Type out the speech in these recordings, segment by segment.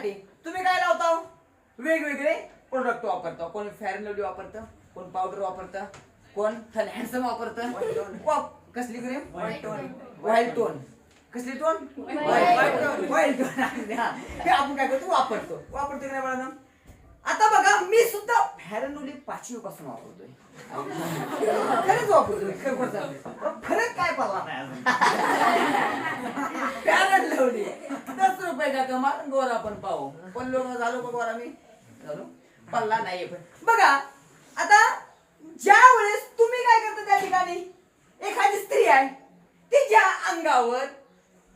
करण्यासाठी तुम्ही काय लावता? वेगवेगळे प्रोडक्ट वापरतो. कोण फेअर अँड लवली वापरतं, कोण पावडर वापरतं, कोण हँडसम वापरतं. कसली क्रीम? White tone. कसली टोन? White tone. हे आपण काय करतो? वापरतो की नाही बाळांनो? आता बघा मी सुद्धा फेअर अँड लवली 5वी पासून वापरतोय. खरंच वापरतोय. फरक काय पडला नाही अजून. फेअर अँड लवली 10 रुपये का कमा गोरा पण पाहू. पण लोक झालो का गोरा? मी झालो पडला नाही. पण बघा आता ज्या वेळेस तुम्ही काय करता त्या ठिकाणी एखादी स्त्री आहे तिच्या अंगावर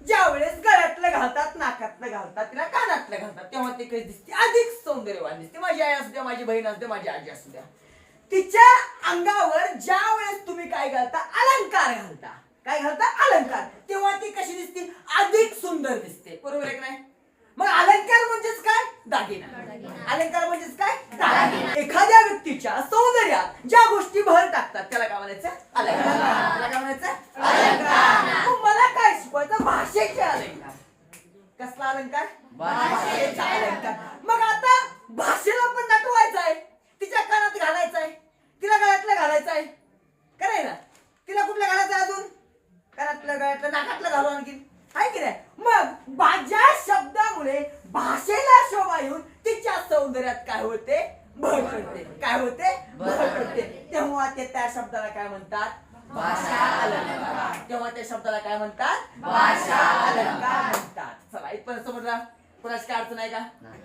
ज्या वेळेस गळ्यातलं घालतात, नाकातलं घालतात, तिला कानातलं घालतात, तेव्हा ती कशी दिसते? अधिक सौंदर्यवान दिसते. माझी आई असू द्या, माझी बहीण असू द्या, माझी आजी असू द्या, तिच्या अंगावर ज्या वेळेस तुम्ही काय घालता? अलंकार घालता. काय घालता? अलंकार. तेव्हा ती कशी दिसते? अधिक सुंदर दिसते. बरोबर आहे की नाही? मग अलंकार म्हणजेच काय? दागिना. अलंकार म्हणजेच काय? दागिना. एखाद्या व्यक्तीच्या सौंदर्यात ज्या गोष्टी भर टाकतात त्याला काय म्हणायचं? अलंकार. त्याला काय म्हणायचं? अलंकार. मग मला काय शिकवायचं? भाषेचे अलंकार. कसला अलंकार? भाषेचा अलंकार. मग आता भाषेला पण नटवायचं आहे, तिच्या कानात घालायचं आहे, तिला गळ्यातलं घालायचं आहे. करे ना? तिला कुठलं घालायचं अजून? कानातलं, गळ्यातलं, नाकातलं घालू आणखी आहे की नाही? मग ज्या शब्दामुळे भाषेला शोभा येऊन तिच्या सौंदर्यात काय होते? भर पडते. काय होते? भर पडते. तेव्हा ते त्या शब्दाला काय म्हणतात? भाषा अलंकार. तेव्हा त्या शब्दाला काय म्हणतात? भाषा अलंकार म्हणतात. चला इथपर्यंत समजला? कोणाची काय अडचण आहे का?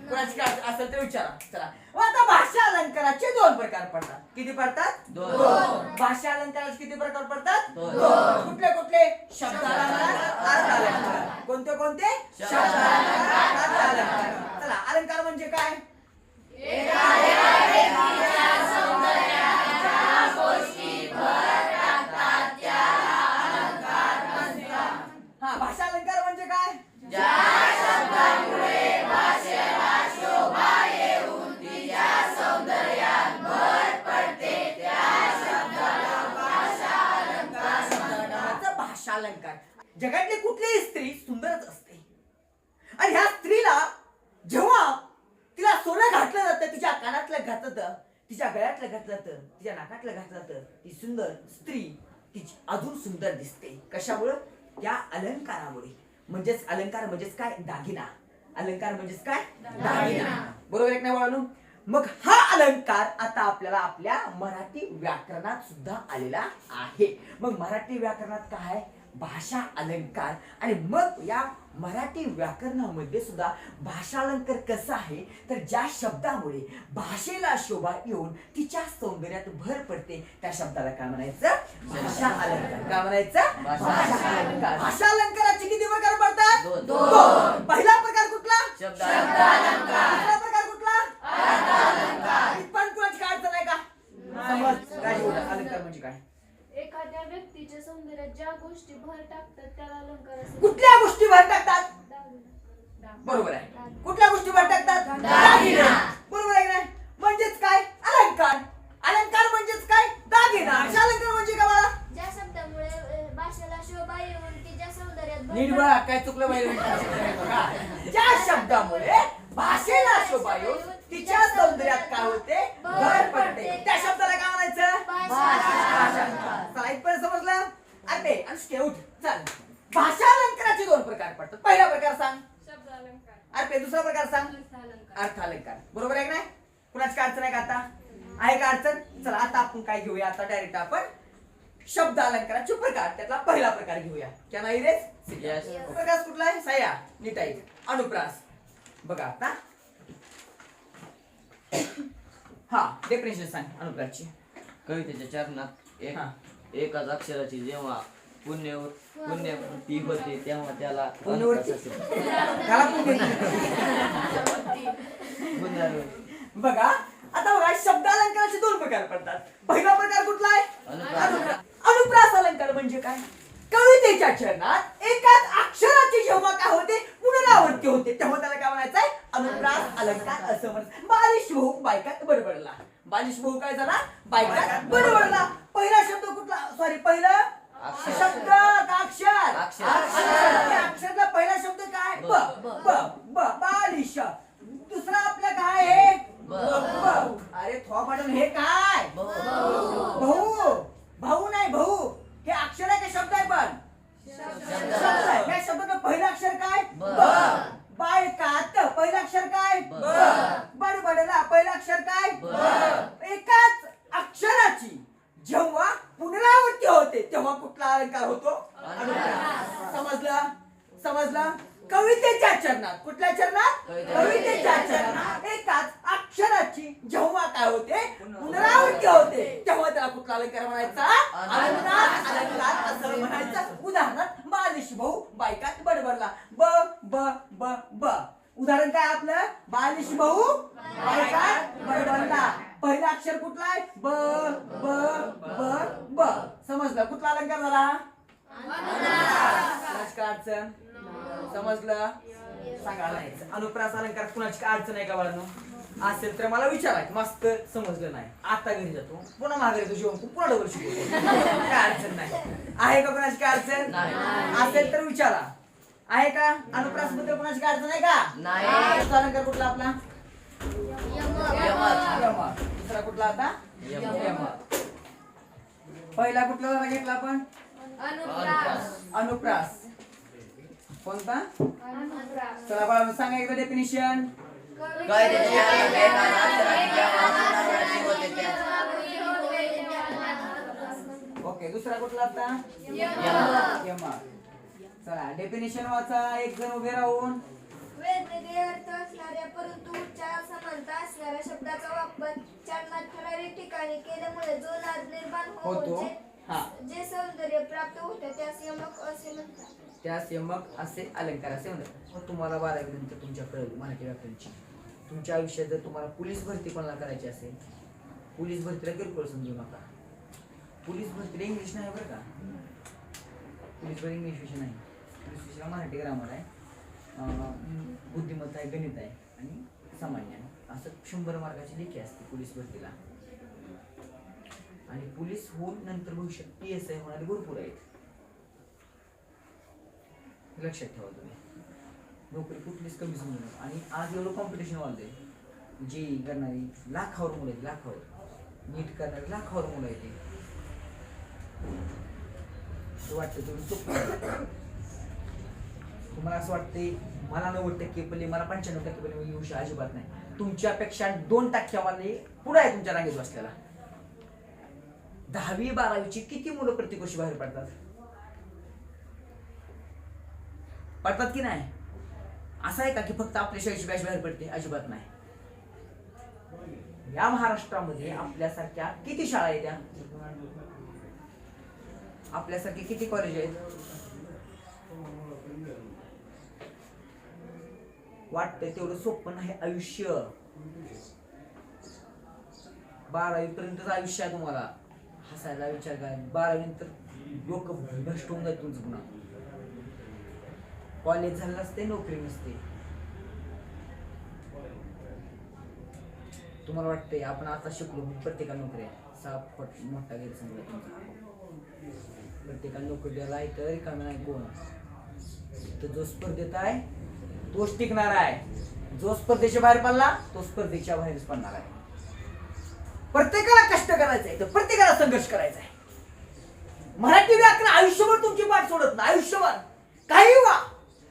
कोणाची काय अडचण असेल तर विचारा. चला आता भाषा अलंकाराचे 2 प्रकार पडतात. किती पडतात? 2. भाषा अलंकाराचे किती प्रकार पडतात? 2. कुठले कुठले? शब्दालंकार, अर्थालंकार. कोणते कोणते? शब्दालंकार, अर्थालंकार. चला अलंकार म्हणजे काय? हा भाषा अलंकार म्हणजे काय? अलंकार. जगातली कुठलीही स्त्री सुंदरच असते आणि ह्या स्त्रीला जेव्हा तिला सोनं घातलं जातं, तिच्या कानातलं घातलं तर, तिच्या गळ्यातलं घातलं तर, तिच्या नाकातलं घातलं तर ती सुंदर स्त्री तिची अजून सुंदर दिसते. कशामुळे? त्या अलंकारामुळे. म्हणजेच अलंकार म्हणजेच काय? दागिना. अलंकार म्हणजेच काय? दागिना. बरोबर आहे नाही बाळांनो? मग हा अलंकार आता आपल्याला आपल्या मराठी व्याकरणात सुद्धा आलेला आहे. मग मराठी व्याकरणात काय आहे? भाषा अलंकार. आणि मग या मराठी व्याकरणामध्ये सुद्धा भाषा अलंकार कसं आहे तर ज्या शब्दामुळे भाषेला शोभा येऊन तिच्या सौंदर्यात भर पडते त्या शब्दाला काय म्हणायचं? भाषा अलंकार. काय म्हणायचं? भाषा अलंकार. भाषा अलंकाराचे किती प्रकार पडतात? 2. पहिला प्रकार कुठला? शब्दालंकार. दुसरा प्रकार कुठला? अर्थालंकार. पण कोणाची काय अडचण आहे का? समज काय अलंकार म्हणजे काय? एखाद्या व्यक्तीच्या सौंदर्यात ज्या गोष्टी भर टाकतात त्याला अलंकार असतात. कुठल्या गोष्टी भर टाकतात? बरोबर आहे. कुठल्या गोष्टी भर टाकतात? दागिना. बरोबर आहे ना? म्हणजेच काय? अलंकार. अलंकार म्हणजेच काय? दागिना. अलंकार म्हणजे काय बाळा? ज्या शब्दामुळे भाषेला शोभा येऊन तिच्या सौंदर्यात भर नीट बघा काय चुकलं पाहिजे. ज्या शब्दामुळे भाषेला शोभा येऊन तिच्या सौंदर्यात काय होते? भर पडते. त्या शब्दाला काय म्हणायचं? भाषा. चला इथपर्यंत समजलं? अरे अनुष्के उठ चल. भाषा अलंकाराचे 2 प्रकार पडतात. पहिला प्रकार सांग. शब्दालंकार. अरे दुसरा प्रकार सांग. अर्थालंकार. बरोबर आहे की नाही? कुणाची काय अडचण आहे का आता? आहे का अडचण? चला आता आपण काय घेऊया? आता डायरेक्ट आपण शब्द अलंकाराचे प्रकार. त्यातला पहिला प्रकार घेऊया. क्या नाही रे? प्रकार कुठला आहे? सह्या. नीट आहे. अनुप्रास. बघा आता हा डेफिनेशन सांग अनुप्रासची. कवितेच्या चरणात एकाच अक्षराची जेव्हा पुण्यवृत्ती होते तेव्हा त्याला बघा आता बघा शब्द अलंकाराचे 2 प्रकार पडतात. पहिला प्रकार कुठला आहे? अनुप्रास अलंकार म्हणजे काय? कवितेच्या चरणात एकाच अक्षराची जेव्हा काय होते? पुनरावृत्ती होते तेव्हा त्याला काय म्हणायचंय? अनुप्रास अलंकार असं म्हणतात. बालिश भाऊ बायकात बडबडला. बालिश भाऊ काय झाला? बायकात बडबडला. पहिला शब्द कुठला? सॉरी पहिला शब्द का अक्षर? अक्षरातला पहिला शब्द काय? ब. बालिश. दुसरा आपलं काय आहे ब. अरे थोपाटून हे काय भाऊ भाऊ नाही भाऊ हे अक्षर आहे का शब्द आहे पण शब्द आहे या शब्दाचं पहिलं अक्षर काय ब. बाळकात पहिलं अक्षर काय ब. बडबडला पहिलं अक्षर काय ब. एकाच अक्षराची जेव्हा पुनरावृत्ती होते तेव्हा कुठला अलंकार होतो अनुप्रास. समजलं समजलं कवितेच्या चरणात कुठल्या चरणात कवितेच्या कवितेच्या चरणात एकाच अक्षराची जेव्हा काय होते पुनरावृत्ती होते तेव्हा त्याला कुठला अलंकार म्हणायचा अनुप्रास अलंकार असं म्हणायचं उदाहरणार्थ बालिश भाऊ बायकात बडबडला ब ब ब ब उदाहरण काय आपलं बालिश भाऊ बायकात बडबडला पहिला अक्षर कुठला आहे ब ब ब ब समजलं कुठला अलंकार झाला कुणाची काय अडचण समजलं सांगा नाही अनुप्रास अलंकार कुणाची काय अडचण आहे का बाळांनो असेल तर मला विचारा मस्त समजलं नाही आता घरी जातो पुन्हा मागे येतो जेवण पुन्हा डबल शिकवतो काय अडचण नाही आहे का कुणाची काय अडचण असेल तर विचारा आहे का अनुप्रास बद्दल कुणाची काय अडचण आहे का नाही. अलंकार कुठला आपला यमक. यमक. दुसरा कुठला आता यमक. पहिला कुठला जरा घेतला आपण अनुप्रास अनुप्रास कोणता अनुप्रास चला बाळा सांगा एकदा डेफिनिशन कवितेची एकाच अक्षराची जेव्हा पुनरावृत्ती होते त्या ओके दुसरा कुठला आता यमक. यमक. चला डेफिनेशन वाचा एक जण उभे राहून वेगवेगळे अर्थ असणाऱ्या परंतु उच्चार समानता असणाऱ्या शब्दाचा वापर चरणात ठराविक ठिकाणी केल्यामुळे जो नाद निर्माण होतो. होऊन हा. जे सौंदर्य प्राप्त होते त्यास यमक असे म्हणतात. त्यास यमक असे अलंकार असे म्हणतात मग तुम्हाला 12वी नंतर तुमच्याकडे मराठी व्याकरणची तुमच्या आयुष्यात जर तुम्हाला पोलीस भरती कोणाला करायची असेल पोलीस भरतीला किरकोळ समजू नका पोलीस भरतीला इंग्लिश नाही बरं का पोलीस भरती इंग्लिश विषय नाही पोलीस विषयाला मराठी ग्रामर आहे बुद्धिमत्ता आहे गणित आहे आणि सामान्य आहे असं 100 मार्काची लेखी असते पोलीस भरतीला आणि पोलीस होऊन नंतर भविष्यात PSI होणारे भरपूर आहेत लक्षात ठेवा तुम्ही नोकरी कुठलीच कमी समजू नका आणि आज एवढं कॉम्पिटिशन वाढलंय जी करणारी लाखावर मुलं आहेत लाखावर नीट करणारी लाखावर मुलं आहेत ते वाटतं तेवढं सोपं तुम्हाला असं वाटतंय मला 90% पडले मला 95% पडले येऊ अजिबात नाही तुमच्यापेक्षा 2% वाले पुढे आहे तुमच्या रांगेत बसलेला 10वी 12वीची किती मुलं प्रत्येक वर्षी बाहेर पडतात की नाही असं आहे का की फक्त आपल्या शाळेची बॅच बाहेर पडते अजिबात नाही या महाराष्ट्रामध्ये आपल्यासारख्या किती शाळा आहेत त्या आपल्यासारखे किती कॉलेज आहेत वाटतंय तेवढं सोपं नाही आयुष्य 12वी पर्यंतच आयुष्य आहे तुम्हाला हसायला विचार काय 12वी नंतर लोक भ्रष्ट होऊन जात तुमचं पुन्हा कॉलेज झालं नसते नोकरी नसते तुम्हाला वाटतंय आपण आता शिकलो प्रत्येकाला नोकरी आहे साफ मोठा गैरसमज आहे तुमचा प्रत्येकाला नोकरी द्यायला इथं रिकामी नाही कोण तर जो स्पर्धेत आहे तोच टिकणार आहे जो स्पर्धेच्या बाहेर पडला तो स्पर्धेच्या बाहेरच पडणार आहे प्रत्येकाला कष्ट करायचंय तर प्रत्येकाला संघर्ष करायचा आहे मराठी व्याकरण आयुष्यभर तुमची वाट सोडत नाही आयुष्यभर काही वा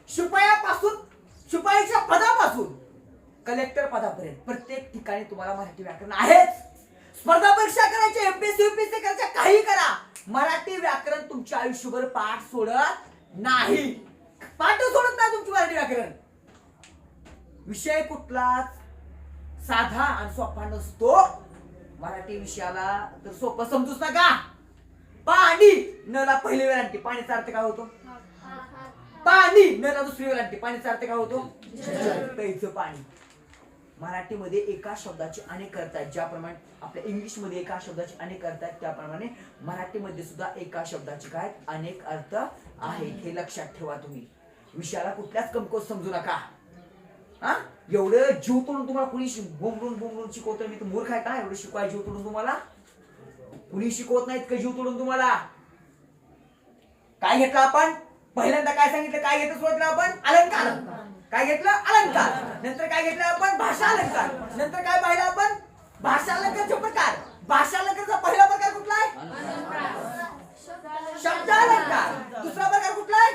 शिपाईच्या पदापासून कलेक्टर पदापर्यंत प्रत्येक ठिकाणी तुम्हाला मराठी व्याकरण आहेच स्पर्धा परीक्षा करायची MPSC UPSC करायच्या काही करा मराठी व्याकरण तुमच्या आयुष्यभर पाठ सोडत नाही पाठ सोडत नाही तुमची मराठी व्याकरण विषय कुठलाच साधा आणि सोपा नसतो मराठी विषयाला तर सोपं समजूच नका पाणी नला पहिली वेळांटी पाणीचा अर्थ काय होतो पाणी नला दुसरी वेळांटी पाणीचा अर्थ काय होतो प्यायचं पाणी मराठीमध्ये एका शब्दाचे अनेक अर्थ आहेत ज्याप्रमाणे आपल्या इंग्लिशमध्ये एका शब्दाचे अनेक अर्थ आहेत त्याप्रमाणे मराठीमध्ये सुद्धा एका शब्दाचे काय अनेक अर्थ आहेत हे लक्षात ठेवा तुम्ही विषयाला कुठल्याच कमकोत समजू नका हा एवढं जीव तोडून तुम्हाला कुणी बोंबलून शिकवतोय मी तर मूर्ख आहे का एवढं शिकवाय जीव तोडून तुम्हाला कुणी शिकवत नाहीत का जीव तोडून तुम्हाला काय घेतलं आपण पहिल्यांदा काय सांगितलं काय घेतलं सुरुवातीला आपण अलंकार काय घेतलं अलंकार, नंतर काय घेतलं आपण भाषा अलंकार, नंतर काय पाहिलं आपण भाषा अलंकारचे प्रकार. भाषा अलंकारचा पहिला प्रकार कुठला आहे? शब्द अलंकार. दुसरा प्रकार कुठला आहे?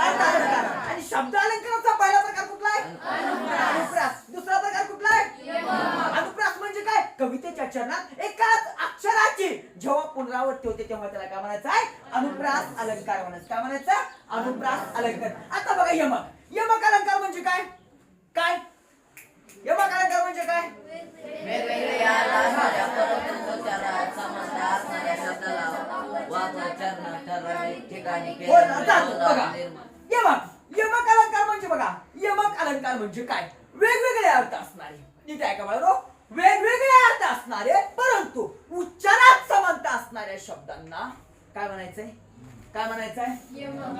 अर्थ अलंकार. आणि शब्द अलंकाराचा पहिला प्रकार कुठला आहे? अनुप्रास. दुसरा प्रकार कुठला आहे? अनुप्रास म्हणजे काय? कवितेच्या चरणात एकाच अक्षराची जेव्हा पुनरावृत्ती होते तेव्हा त्याला काय म्हणायचं आहे? अनुप्रास अलंकार म्हणायचं. काय म्हणायचं? अनुप्रास अलंकार. आता बघा यमक. यमक अलंकार म्हणजे काय? काय यमक अलंकार म्हणजे काय? वेगवेगळ्या असणाऱ्या परंतु उच्चारात संबंध असणाऱ्या शब्दाला वापर चरण ठराविक ठिकाणी हो ना, जातो. बघा केल्यामुळे यमक. यमक अलंकार म्हणजे बघा, यमक अलंकार म्हणजे काय? वेगवेगळे अर्थ असणारे. नीट आहे का बाळांनो? वेगवेगळे अर्थ असणारे परंतु उच्चारात समानता असणाऱ्या शब्दांना काय म्हणायचंय? काय म्हणायचंय?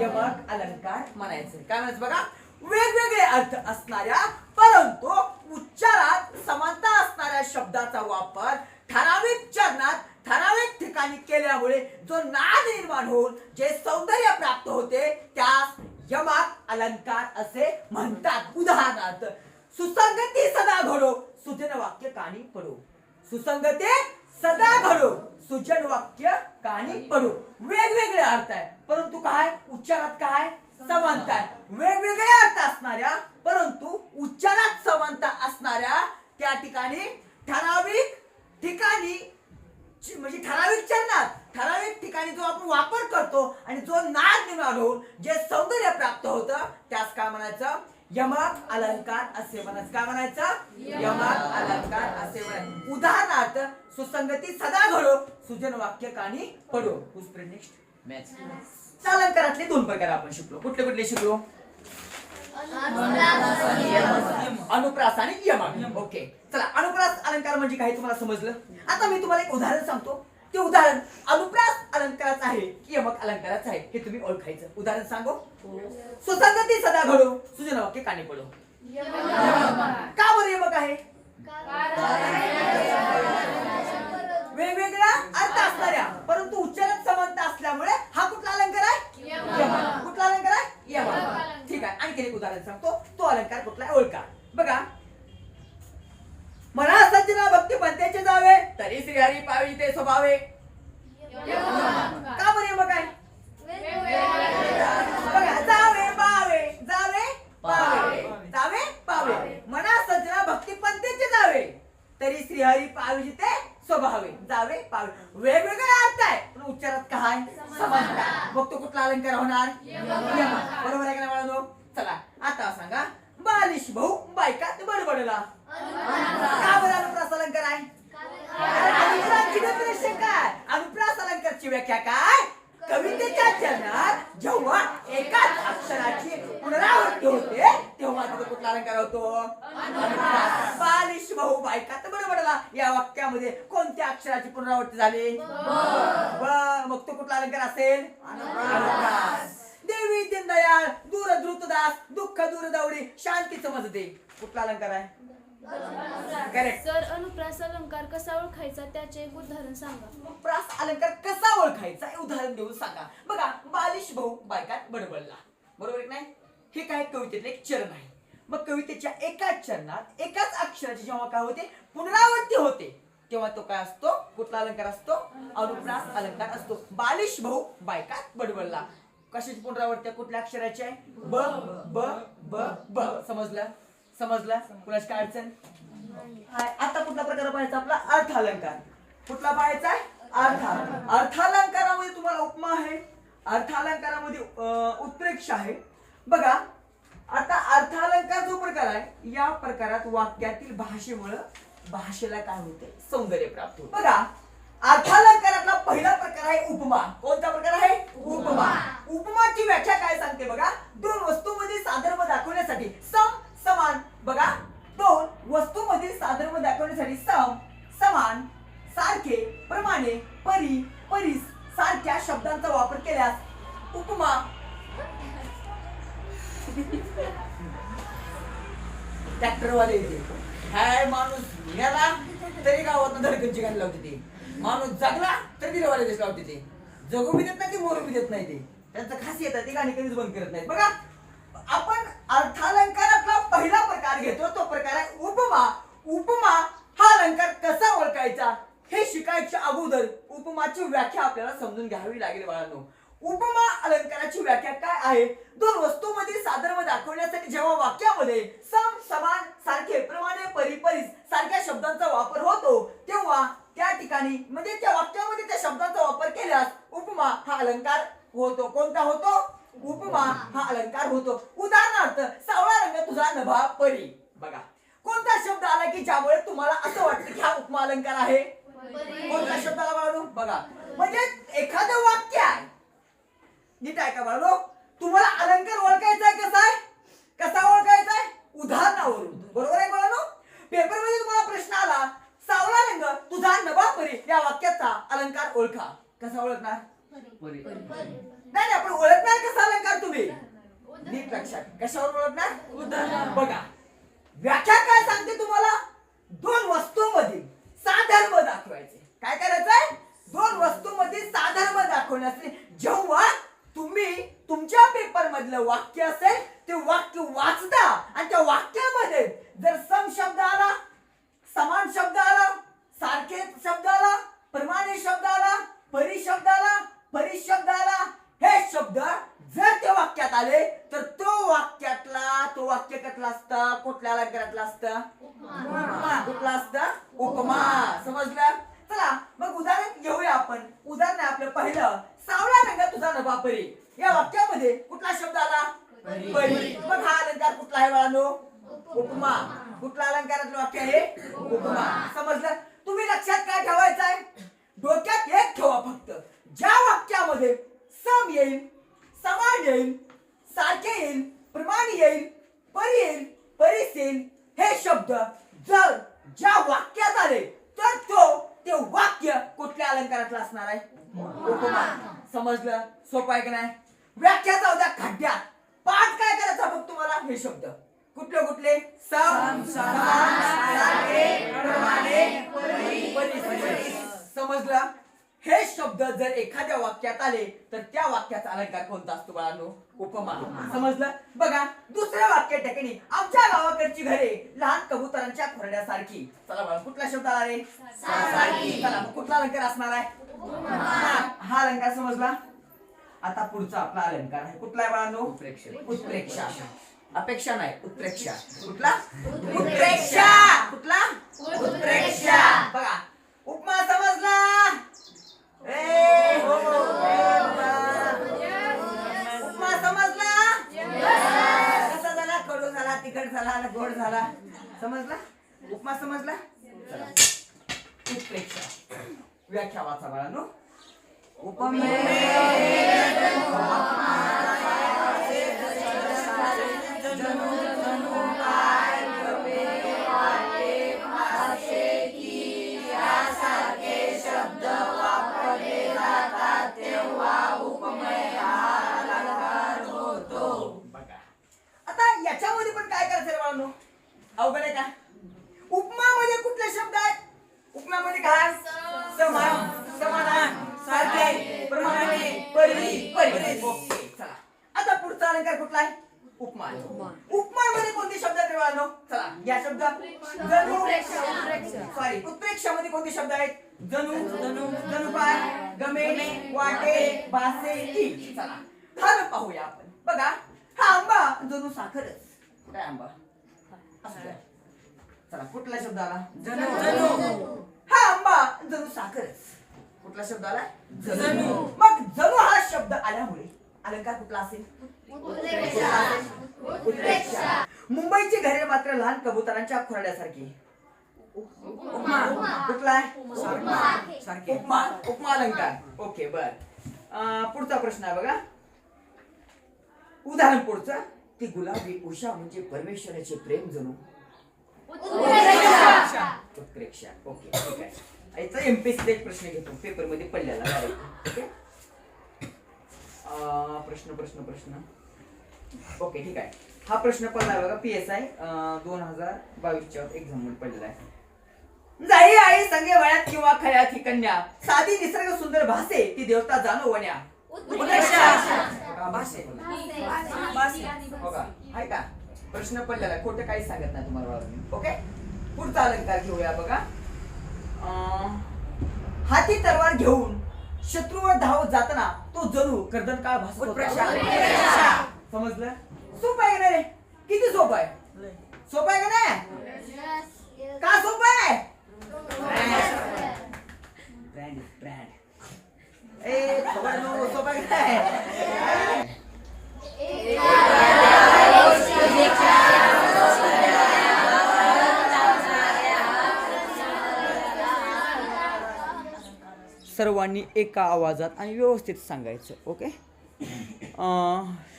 यमक अलंकार म्हणायचंय. काय म्हणायचं बघा? वेगवेगळे अर्थ असणाऱ्या परंतु उच्चारात समानता असणाऱ्या शब्दाचा वापर ठराविक चरणात ठराविक ठिकाणी केल्यामुळे जो नाद निर्माण होऊन जे सौंदर्य प्राप्त होते त्यास यमक अलंकार असे म्हणतात. उदाहरणार्थ सुसंगती सदा घडो सुजन वाक्य कानी पडो. सुसंगती सदा घडो सुजन वाक्य कानी पडो. वेगवेगळे अर्थ आहे परंतु काय उच्चारात काय समानता आहे. वेगवेगळे अर्थ असणाऱ्या परंतु उच्चारात समानता असणाऱ्या त्या ठिकाणी ठराविक ठिकाणी म्हणजे ठराविक चरणात ठराविक ठिकाणी जो आपण वापर करतो आणि जो नाद निर्माण होऊन जे सौंदर्य प्राप्त होतं त्यास काय म्हणायचं? यमक अलंकार असे म्हणायचं. काय म्हणायचं? यमक अलंकार असे म्हणायचं. उदाहरणार्थ सुसंगती सदा घडो सुजन वाक्य कानी पडो. नेक्स्ट अलंकारातले दोन प्रकार आपण शिकलो. कुठले कुठले शिकलो? अनुप्रास आणि यमक. ओके चला, अनुप्रास अलंकार म्हणजे काय तुम्हाला समजलं. आता मी तुम्हाला एक उदाहरण सांगतो. ते उदाहरण अनुप्रास अलंकाराचं आहे की यमक अलंकाराचं आहे हे तुम्ही ओळखायचं. उदाहरण सांगू. सुसंगती सदा घडो सुजन वाक्य कानी पडो. का बरं यमक आहे? वेगवेगळ्या अर्थ असणाऱ्या परंतु उच्चारात समानता असल्यामुळे हा कुठला अलंकार आहे? यमक. कुठला अलंकार आहे? यमक. ठीक आहे, आणखी एक उदाहरण सांगतो. तो अलंकार कुठला आहे ओळखा. बघा, मना सज्जना भक्ती पंथाचे जावे तरी श्रीहरी पावी ते स्वभावे. का बरं यमक आहे? बघा, जावे पावे जावे पावे जावे पावे. मना सज्जना भक्ती पंथाचे जावे तरी श्रीहरी पावी ते स्वभावे. जावे पावे वेगवेगळे अर्थ आहे पण उच्चारात काय समानता. मग तो कुठला अलंकार होणार? यमक. बरोबर आहे का बाळांनो? चला आता सांगा. बालिश भाऊ बायकात बडबडला. का बरं अनुप्रास अलंकार आहे? काय अनुप्रास अलंकारची व्याख्या काय? कवितेच्या चरणात जेव्हा एकाच अक्षराची पुनरावृत्ती होते तेव्हा तिथे कुठला अलंकार होतो? अनुप्रास. बालिश भाऊ बायकात बडबडला या वाक्यामध्ये कोणत्या अक्षराची पुनरावृत्ती झाली? ब. मग तो कुठला अलंकार असेल? अनुप्रास. देवी दीनदयाळ दूर धृतदास दुःख दूर दौडी शांती समजते. कुठला अलंकार आहे? करेक्ट. सर, अनुप्रास अलंकार कसा ओळखायचा त्याचे एक उदाहरण सांगा. अनुप्रास अलंकार कसा ओळखायचा हे उदाहरण देऊन सांगा. बघा, बालिश भाऊ बायकात बडबडला. बरोबर आहे नाही? हे काय कवितेतले एक चरण आहे. मग कवितेच्या एकाच चरणात एकाच अक्षराची जेव्हा काय होते पुनरावृत्ती होते तेव्हा तो काय असतो? कुठला अलंकार असतो? अनुप्रास अलंकार असतो. बालिश भाऊ बायकात बडबडला. कशाची पुनरावृत्ती? कुठल्या अक्षराची आहे? ब ब ब ब. समजलं? समजलं? कुणाची काय अडचण? आता कुठला प्रकार पाहायचा आपला? अर्थ अलंकार. कुठला पाहायचा आहे? अर्थालंकारामध्ये तुम्हाला उपमा आहे. अर्थालंकारामध्ये उत्प्रेक्षा आहे. बघा, आता अर्थालंकार जो प्रकार आहे या प्रकारात वाक्यातील भाषेमुळे भाषेला काय होते? सौंदर्य प्राप्त होते. बघा, अर्थालंकारातला पहिला प्रकार आहे उपमा. कोणता प्रकार आहे? उपमा. उपमाची व्याख्या काय सांगते बघा. दोन वस्तूंमधील साधर्म्य दाखवण्यासाठी सम समान. बघा, दोन वस्तूंमधील साधर्म्य दाखवण्यासाठी सम समान सारखे प्रमाणे परी परीस सारख्या शब्दांचा वापर केल्यास उपमा. ट्रॅक्टरवाले हाय माणूस गेला तरी गावात धडकनची गाणी लावते ते. माणूस जगला तरी दिलवाले देश लावते ते. जगू बी देत नाही ते, मोरू बी देत नाही ते. त्यांचं खासियत आहे, ते गाणी कधीच बंद करत नाहीत. बघा, आपण अर्थालंकारातला पहिला प्रकार घेतो तो प्रकार आहे उपमा. उपमा हा अलंकार कसा ओळखायचा हे शिकायच्या अगोदर उपमाची व्याख्या आपल्याला समजून घ्यावी लागेल बाळांनो. उपमा अलंकाराची व्याख्या काय आहे? दोन वस्तूंमध्ये साधर्म्य दाखवण्यासाठी जेव्हा वाक्यामध्ये सम समान सारखे प्रमाणे परिपरीस सारख्या शब्दांचा वापर होतो तेव्हा त्या ठिकाणी म्हणजे त्या वाक्यामध्ये त्या शब्दांचा वापर केल्यास उपमा हा अलंकार होतो. कोणता होतो? उपमा हा अलंकार होतो. उदाहरणार्थ सावळा रंग तुझा नभा परी. बघा कोणता शब्द आला की ज्यामुळे तुम्हाला असं वाटतं की हा उपमा अलंकार आहे? कोणता शब्द आला बाळांनो? बघा म्हणजे एखादं वाक्य आहे. नीट आहे का बाळांनो? तुम्हाला अलंकार ओळखायचा आहे कसा आहे? कसा ओळखायचा आहे? उदाहरणावरून. बरोबर आहे बाळांनो? पेपर मध्ये तुम्हाला प्रश्न आला सावळा रंग तुझा नभा परी या वाक्याचा अलंकार ओळखा. कसा ओळखणार? नाही आपण ओळखणार कसा अलंकार तुम्ही? नीट लक्षात. कशावर ओळखणार? उदाहरण. बघा व्याख्या काय सांगते तुम्हाला? दोन वस्तूंमधील साधर्म्य दाखवायचे. काय करायचंय? दोन वस्तूंमध्ये साधर्म्य दाखवण्याचे जेव्हा तुम्ही तुमच्या पेपर मधलं वाक्य असेल ते वाक्य वाचता आणि त्या वाक्यामध्ये जर सम शब्द आला, समान शब्द आला, सारखे शब्द आला, प्रमाणे शब्द आला, परी शब्द आला, परी शब्द आला, हे शब्द जर त्या वाक्यात आले तर तो वाक्य कसला असतं? कुठल्या अलंकारातला असतं? कुठला असतं? उपमा. समजलं? चला मग उदाहरण घेऊया आपण. उदाहरण आहे आपलं पहिलं सावळा रंग तुझा नभा परी या वाक्यामध्ये कुठला शब्द आला? परी. मग हा अलंकार कुठला आहे बाळांनो? उपमा. कुठला अलंकारातलं वाक्य आहे? उपमा. समजलं? तुम्ही लक्षात काय ठेवायचं आहे? डोक्यात एक ठेवा फक्त. ज्या वाक्यामध्ये सम येईल, समान येईल, सारखे येईल, प्रमाण येईल, परी येईल, परीस येईल हे शब्द जर ज्या वाक्यात आले तर ते वाक्य कुठल्या अलंकारातलं असणार आहे? उपमा. समजलं? सोपं आहे का नाही? व्याख्या जाऊ द्या खड्ड्यात. पाठ काय करायचा बघ तुम्हाला हे शब्द कुठले कुठले? सम, समान, सारखे, प्रमाणे, परी. समजलं? हे शब्द जर एखाद्या वाक्यात आले तर त्या वाक्याचा अलंकार कोणता असतो बाळांनो? उपमा. समजलं? बघा दुसऱ्या वाक्या ठिकाणी आमच्या गावाकडची घरे लहान कबुतरांच्या खोरड्यासारखी. चला बाळा कुठला शब्द आला रे? सारखी. चला कुठला अलंकार असणार आहे? हा अलंकार समजला. आता पुढचा आपला अलंकार आहे कुठला आहे बाळांनो? उत्प्रेक्षा. अपेक्षा नाही उत्प्रेक्षा. कुठला? उत्प्रेक्षा. कुठला? उत्प्रेक्षा. बघा उपमा समजला? उपमा समजला? कसा झाला? कडू झाला, तिखट झाला, गोड झाला? समजला? उपमा समजला? चला उत्प्रेक्षा व्याख्या वाचा बाळांनो. उपमे शब्द वापरले जातात तेव्हा उपमेय अलंकार होतो. बघा आता याच्यामध्ये पण काय करायचं बाळांनो? अवघड आहे का? उपमामध्ये कुठले शब्द आहेत? उपमामध्ये काय? समान, समानान, सारखे, प्रमाणे, परी, परी. ओके चला आता पुढचा अलंकार कुठला आहे? उपमा. उपमामध्ये कोणते शब्द आहेत बाळांनो? चला या शब्द जणू. सॉरी उत्प्रेक्षामध्ये कोणते शब्द आहेत? जणू, जणूपाय, गमे, वाटे, भासे, की. चला हा पाहूया आपण. बघा हा आंबा जणू साखरच. काय आंबा? चला कुठला शब्द आला? जणू. हा आंबा जणू साखरच. कुठला शब्द आला? जणू. मग जणू हा शब्द आल्यामुळे अलंकार कुठला असेल? उत्प्रेक्षा. मुंबईची घरे मात्र लहान कबुतरांच्या खोरड्यासारखी. उपमा. कुठला आहे? उपमा. उपमा अलंकार. ओके बर. पुढचा प्रश्न आहे बघा. उदाहरण पुढचं. ती गुलाबी उषा म्हणजे परमेश्वराचे प्रेम जणू. उत्प्रेक्षा. ओके ठीक आहे. याचा एमपीएससी एक प्रश्न घेतो पेपर मध्ये पडलेला. ओके प्रश्न ओके ठीक आहे. हा प्रश्न पडला बघा PSI 2022च्या एक्झाम मध्ये पडलेला आहे. जाई आई संगे वळ्यात किंवा खळ्यात ही कन्या साधी निसर्ग सुंदर भासे ती देवता जाणो वण्या. उत्प्रेक्षा. भाषे. बघा आहे का? प्रश्न पडलेला आहे. खोटं काही सांगत नाही तुम्हाला बाळा मी. ओके, पुढचा अलंकार घेऊया बघा. हाती तलवार घेऊन शत्रूवर धावत जाताना तो जणू कर्दन काळ भासत होता. समजलं? सोपं आहे का नाही रे? किती सोपं आहे? सोपं आहे का नाही? का सोपं आहे? ब्रँड ब्रँड ए खबर नो सोपं आहे का नाही? सर्वांनी एका आवाजात आणि व्यवस्थित सांगायचं. Okay,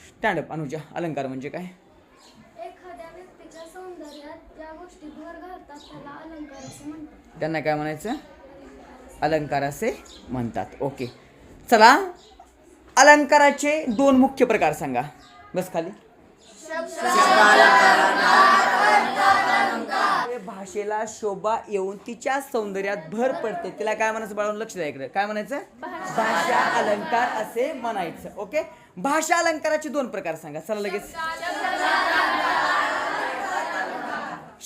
stand up. अनुजा, अलंकार म्हणजे काय? एखाद्या व्यक्तीच्या सौंदर्यात ज्या गोष्टी भर घालतात त्याला अलंकार असे म्हणतात. त्यांना काय म्हणायचं? अलंकार असे म्हणतात. ओके, चला अलंकाराचे 2 मुख्य प्रकार सांगा. बस खाली. भाषेला शोभा येऊन तिच्या सौंदर्यात भर पडते तिला काय म्हणायचं बाळांनो? लक्ष द्या इकडे. काय म्हणायचं? भाषा अलंकार असे म्हणायचं. ओके, भाषा अलंकाराचे 2 प्रकार सांगा. चला लगेच.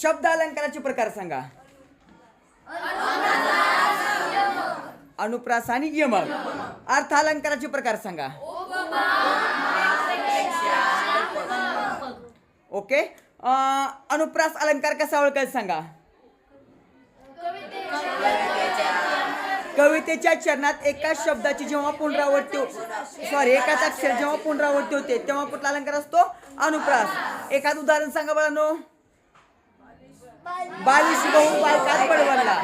शब्द अलंकाराचे प्रकार सांगा. अनुप्रास आणि यमक. अर्थ अलंकाराचे प्रकार सांगा. ओके, अनुप्रास अलंकार कसा ओळखायचा सांगा. कवितेच्या चरणात एकाच शब्दाची जेव्हा पुनरावृत्ती एकाच अक्षर जेव्हा पुनरावृत्ती होते तेव्हा कुठला अलंकार असतो? अनुप्रास. एखादं उदाहरण सांगा बाळांनो. बालिश बहु बायकात बडवला.